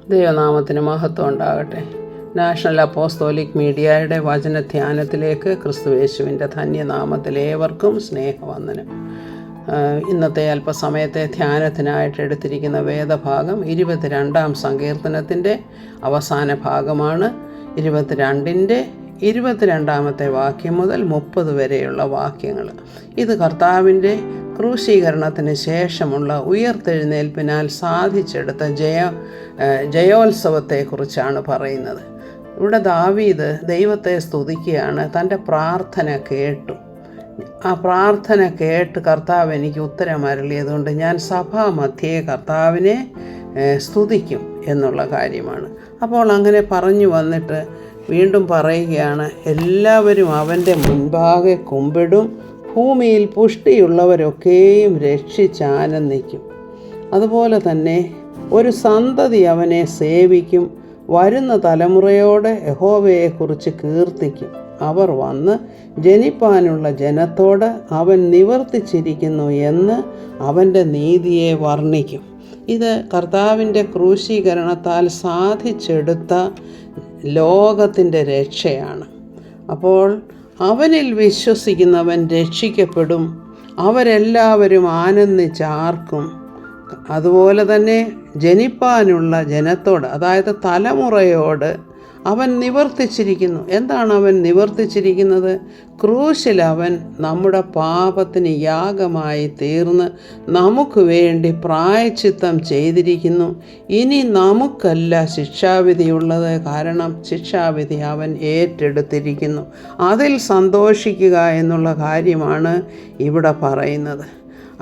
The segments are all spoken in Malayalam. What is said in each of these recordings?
ദൈവനാമത്തിന് മഹത്വം ഉണ്ടാകട്ടെ. നാഷണൽ അപ്പോസ്തോലിക് മീഡിയയുടെ വചനധ്യാനത്തിലേക്ക് ക്രിസ്തുയേശുവിൻ്റെ ധന്യനാമത്തിൽ ഏവർക്കും സ്നേഹവന്ദനം. ഇന്നത്തെ അല്പസമയത്തെ ധ്യാനത്തിനായിട്ട് എടുത്തിരിക്കുന്ന വേദഭാഗം 22-ാം സങ്കീർത്തനത്തിൻ്റെ അവസാന ഭാഗമാണ്. 22-ൻ്റെ 22-ാമത്തെ വാക്യം മുതൽ 30 വരെയുള്ള വാക്യങ്ങൾ. ഇത് കർത്താവിൻ്റെ ക്രൂശീകരണത്തിന് ശേഷമുള്ള ഉയർത്തെഴുന്നേൽപ്പിനാൽ സാധിച്ചെടുത്ത ജയോത്സവത്തെക്കുറിച്ചാണ് പറയുന്നത്. ഇവിടെ ദാവീദ് ദൈവത്തെ സ്തുതിക്കുകയാണ്. തൻ്റെ പ്രാർത്ഥന കേട്ടു. ആ പ്രാർത്ഥന കേട്ട് കർത്താവ് എനിക്ക് ഉത്തരം അരുളിയതുകൊണ്ട് ഞാൻ സഭാമധ്യേ കർത്താവിനെ സ്തുതിക്കും എന്നുള്ള കാര്യമാണ്. അപ്പോൾ അങ്ങനെ പറഞ്ഞു വന്നിട്ട് വീണ്ടും പറയുകയാണ്, എല്ലാവരും അവൻ്റെ മുൻപാകെ കുമ്പിടും, ഭൂമിയിൽ പുഷ്ടിയുള്ളവരൊക്കെയും രക്ഷിച്ചാനന്ദിക്കും. അതുപോലെ തന്നെ ഒരു സന്തതി അവനെ സേവിക്കും, വരുന്ന തലമുറയോട് യഹോവയെക്കുറിച്ച് കീർത്തിക്കും. അവർ വന്ന് ജനിപ്പാനുള്ള ജനത്തോട് അവൻ നിവർത്തിച്ചിരിക്കുന്നു എന്ന് അവൻ്റെ നീതിയെ വർണ്ണിക്കും. ഇത് കർത്താവിൻ്റെ ക്രൂശീകരണത്താൽ സാധിച്ചെടുത്ത ലോകത്തിൻ്റെ രക്ഷയാണ്. അപ്പോൾ അവനിൽ വിശ്വസിക്കുന്നവൻ രക്ഷിക്കപ്പെടും, അവരെല്ലാവരും ആനന്ദിച്ചാർക്കും. അതുപോലെ തന്നെ ജനിപ്പാനുള്ള ജനത്തോട്, അതായത് തലമുറയോട് അവൻ നിവർത്തിച്ചിരിക്കുന്നു. എന്താണ് അവൻ നിവർത്തിച്ചിരിക്കുന്നത്? ക്രൂശിൽ അവൻ നമ്മുടെ പാപത്തിന് യാഗമായി തീർന്ന് നമുക്ക് വേണ്ടി പ്രായശ്ചിത്തം ചെയ്തിരിക്കുന്നു. ഇനി നമുക്കല്ല ശിക്ഷാവിധിയുള്ളത്, കാരണം ശിക്ഷാവിധി അവൻ ഏറ്റെടുത്തിരിക്കുന്നു. അതിൽ സന്തോഷിക്കുക എന്നുള്ള കാര്യമാണ് ഇവിടെ പറയുന്നത്.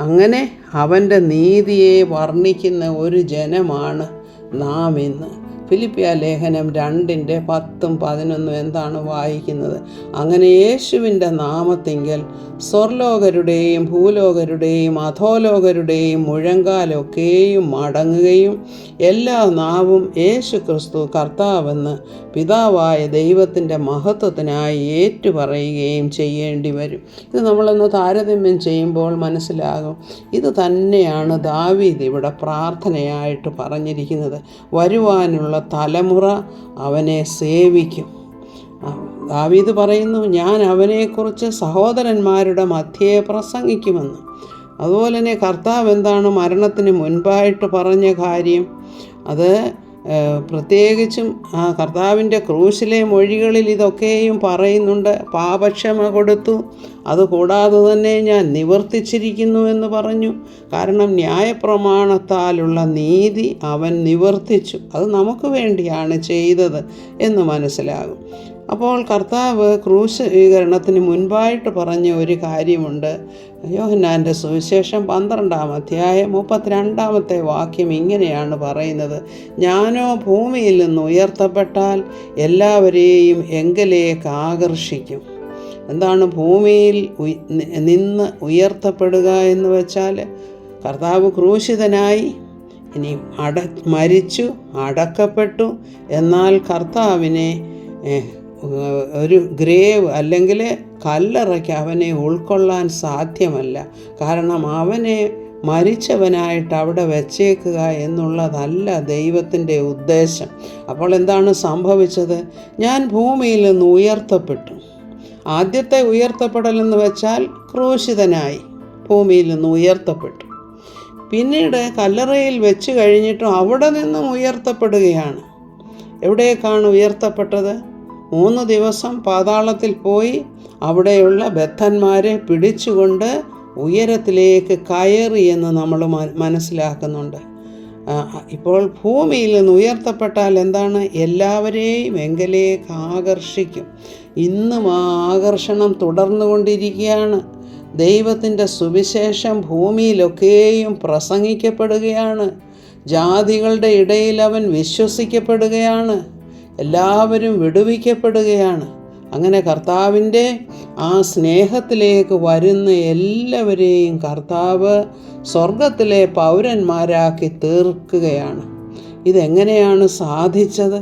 അങ്ങനെ അവൻ്റെ നീതിയെ വർണ്ണിക്കുന്ന ഒരു ജനമാണ് നാം ഇന്ന്. ഫിലിപ്പിയ ലേഖനം 2:10-11 എന്താണ് വായിക്കുന്നത്? അങ്ങനെ യേശുവിൻ്റെ നാമത്തിങ്കൽ സ്വർലോകരുടെയും ഭൂലോകരുടെയും അധോലോകരുടെയും മുഴങ്കാലൊക്കെയും മടങ്ങുകയും എല്ലാ നാവും യേശു ക്രിസ്തു കർത്താവെന്ന് പിതാവായ ദൈവത്തിൻ്റെ മഹത്വത്തിനായി ഏറ്റുപറയുകയും ചെയ്യേണ്ടി വരും. ഇത് നമ്മളൊന്ന് താരതമ്യം ചെയ്യുമ്പോൾ മനസ്സിലാകും. ഇത് തന്നെയാണ് ദാവീദ് ഇവിടെ പ്രാർത്ഥനയായിട്ട് പറഞ്ഞിരിക്കുന്നത്. വരുവാനുള്ള തലമുറ അവനെ സേവിക്കും. ദാവീദ് പറയുന്നു, ഞാൻ അവനെക്കുറിച്ച് സഹോദരന്മാരുടെ മധ്യേ പ്രസംഗിക്കുമെന്ന്. അതുപോലെ തന്നെ കർത്താവ് എന്താണ് മരണത്തിന് മുൻപായിട്ട് പറഞ്ഞ കാര്യം? അത് പ്രത്യേകിച്ചും കർത്താവിൻ്റെ ക്രൂശിലെ മൊഴികളിൽ ഇതൊക്കെയും പറയുന്നുണ്ട്. പാപക്ഷമ കൊടുത്തു, അതുകൂടാതെ തന്നെ ഞാൻ നിവർത്തിച്ചിരിക്കുന്നു എന്ന് പറഞ്ഞു. കാരണം ന്യായപ്രമാണത്താലുള്ള നീതി അവൻ നിവർത്തിച്ചു. അത് നമുക്ക് വേണ്ടിയാണ് ചെയ്തത് എന്ന് മനസ്സിലാകും. അപ്പോൾ കർത്താവ് ക്രൂശീകരണത്തിന് മുൻപായിട്ട് പറഞ്ഞ ഒരു കാര്യമുണ്ട്. യോഹന്നാൻ്റെ സുവിശേഷം 12-ാം അധ്യായം 32-ാമത്തെ വാക്യം ഇങ്ങനെയാണ് പറയുന്നത്, ഞാനോ ഭൂമിയിൽ നിന്ന് ഉയർത്തപ്പെട്ടാൽ എല്ലാവരെയും എങ്കലേക്ക് ആകർഷിക്കും. എന്താണ് ഭൂമിയിൽ നിന്ന് ഉയർത്തപ്പെടുക എന്ന് വെച്ചാൽ? കർത്താവ് ക്രൂശിതനായി, ഇനി മരിച്ചു, അടക്കപ്പെട്ടു. എന്നാൽ കർത്താവിനെ ഒരു ഗ്രേവ് അല്ലെങ്കിൽ കല്ലറയ്ക്ക് അവനെ ഉൾക്കൊള്ളാൻ സാധ്യമല്ല. കാരണം അവനെ മരിച്ചവനായിട്ട് അവിടെ വെച്ചേക്കുക എന്നുള്ളതല്ല ദൈവത്തിൻ്റെ ഉദ്ദേശം. അപ്പോൾ എന്താണ് സംഭവിച്ചത്? ഞാൻ ഭൂമിയിൽ നിന്ന് ഉയർത്തപ്പെട്ടു. ആദ്യത്തെ ഉയർത്തപ്പെടലെന്ന് വെച്ചാൽ ക്രൂശിതനായി ഭൂമിയിൽ നിന്ന് ഉയർത്തപ്പെട്ടു. പിന്നീട് കല്ലറയിൽ വെച്ച് കഴിഞ്ഞിട്ടും അവിടെ നിന്നും ഉയർത്തപ്പെടുകയാണ്. എവിടേക്കാണ് ഉയർത്തപ്പെട്ടത്? 3 ദിവസം പാതാളത്തിൽ പോയി അവിടെയുള്ള ബദ്ധന്മാരെ പിടിച്ചുകൊണ്ട് ഉയരത്തിലേക്ക് കയറി എന്ന് നമ്മൾ മനസ്സിലാക്കുന്നുണ്ട്. ഇപ്പോൾ ഭൂമിയിൽ നിന്ന് ഉയർത്തപ്പെട്ടാൽ എന്താണ്? എല്ലാവരെയും എങ്കിലേക്ക് ആകർഷിക്കും. ഇന്നും ആ ആകർഷണം തുടർന്നുകൊണ്ടിരിക്കുകയാണ്. ദൈവത്തിൻ്റെ സുവിശേഷം ഭൂമിയിലൊക്കെയും പ്രസംഗിക്കപ്പെടുകയാണ്. ജാതികളുടെ ഇടയിൽ അവൻ വിശ്വസിക്കപ്പെടുകയാണ്. എല്ലാവരും വിടുവിക്കപ്പെടുകയാണ്. അങ്ങനെ കർത്താവിൻ്റെ ആ സ്നേഹത്തിലേക്ക് വരുന്ന എല്ലാവരെയും കർത്താവ് സ്വർഗത്തിലെ പൗരന്മാരാക്കി തീർക്കുകയാണ്. ഇതെങ്ങനെയാണ് സാധിച്ചത്?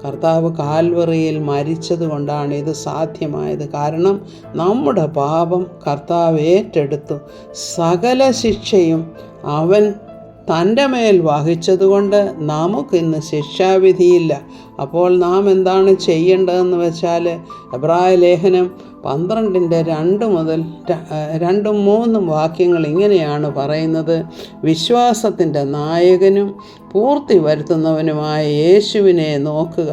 കർത്താവ് കാൽവറിയിൽ മരിച്ചത് കൊണ്ടാണ് ഇത് സാധ്യമായത്. കാരണം നമ്മുടെ പാപം കർത്താവ് ഏറ്റെടുത്തു. സകല ശിക്ഷയും അവൻ തൻ്റെ മേൽ വഹിച്ചതുകൊണ്ട് നമുക്കിന്ന് ശിക്ഷാവിധിയില്ല. അപ്പോൾ നാം എന്താണ് ചെയ്യേണ്ടതെന്ന് വെച്ചാൽ, എബ്രായ ലേഖനം 12:2 മുതൽ 2-3 വാക്യങ്ങൾ ഇങ്ങനെയാണ് പറയുന്നത്: വിശ്വാസത്തിൻ്റെ നായകനും പൂർത്തി വരുത്തുന്നവനുമായ യേശുവിനെ നോക്കുക.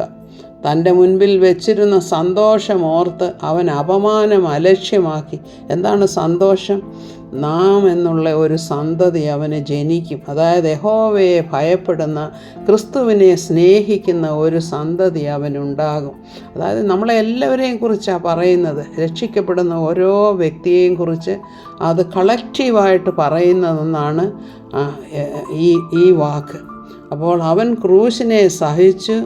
തൻ്റെ മുൻപിൽ വെച്ചിരുന്ന സന്തോഷമോർത്ത് അവൻ അപമാനം അലക്ഷ്യമാക്കി. എന്താണ് സന്തോഷം? നാം എന്നുള്ള ഒരു സന്തതി അവന് ജനിക്കും. അതായത് യഹോവയെ ഭയപ്പെടുന്ന, ക്രിസ്തുവിനെ സ്നേഹിക്കുന്ന ഒരു സന്തതി അവനുണ്ടാകും. അതായത് നമ്മളെല്ലാവരെയും കുറിച്ചാണ് പറയുന്നത്. രക്ഷിക്കപ്പെടുന്ന ഓരോ വ്യക്തിയെയും കുറിച്ച് അത് കളക്റ്റീവായിട്ട് പറയുന്നതെന്നാണ് ഈ വാക്ക്. അപ്പോൾ അവൻ ക്രൂശിനെ സഹിച്ചു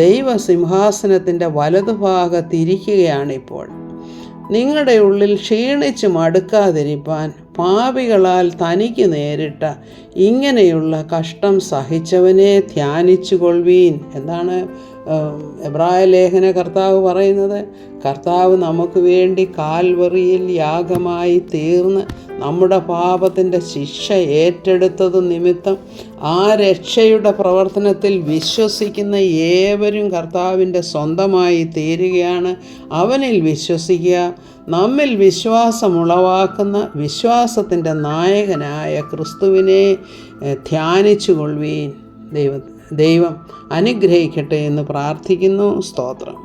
ദൈവസിംഹാസനത്തിൻ്റെ വലതുഭാഗത്തിരിക്കുകയാണിപ്പോൾ. നിങ്ങളുടെ ഉള്ളിൽ ക്ഷീണിച്ച് മടുക്കാതിരിപ്പാൻ പാപികളാൽ തനിക്ക് നേരിട്ട ഇങ്ങനെയുള്ള കഷ്ടം സഹിച്ചവനെ ധ്യാനിച്ചു കൊള്ളുവീൻ. എന്താണ് എബ്രായ ലേഖന കർത്താവ് പറയുന്നത്? കർത്താവ് നമുക്ക് വേണ്ടി കാൽവറിയിൽ യാഗമായി തീർന്ന് നമ്മുടെ പാപത്തിൻ്റെ ശിക്ഷ ഏറ്റെടുത്തത് നിമിത്തം ആ രക്ഷയുടെ പ്രവർത്തനത്തിൽ വിശ്വസിക്കുന്ന ഏവരും കർത്താവിൻ്റെ സ്വന്തമായി തീരുകയാണ്. അവനിൽ വിശ്വസിക്കുക. നമ്മിൽ വിശ്വാസമുളവാക്കുന്ന വിശ്വാസത്തിൻ്റെ നായകനായ ക്രിസ്തുവിനെ ധ്യാനിച്ചു കൊള്ളുവീൻ. ദൈവം അനുഗ്രഹിക്കട്ടെ എന്ന് പ്രാർത്ഥിക്കുന്നു. സ്തോത്രം.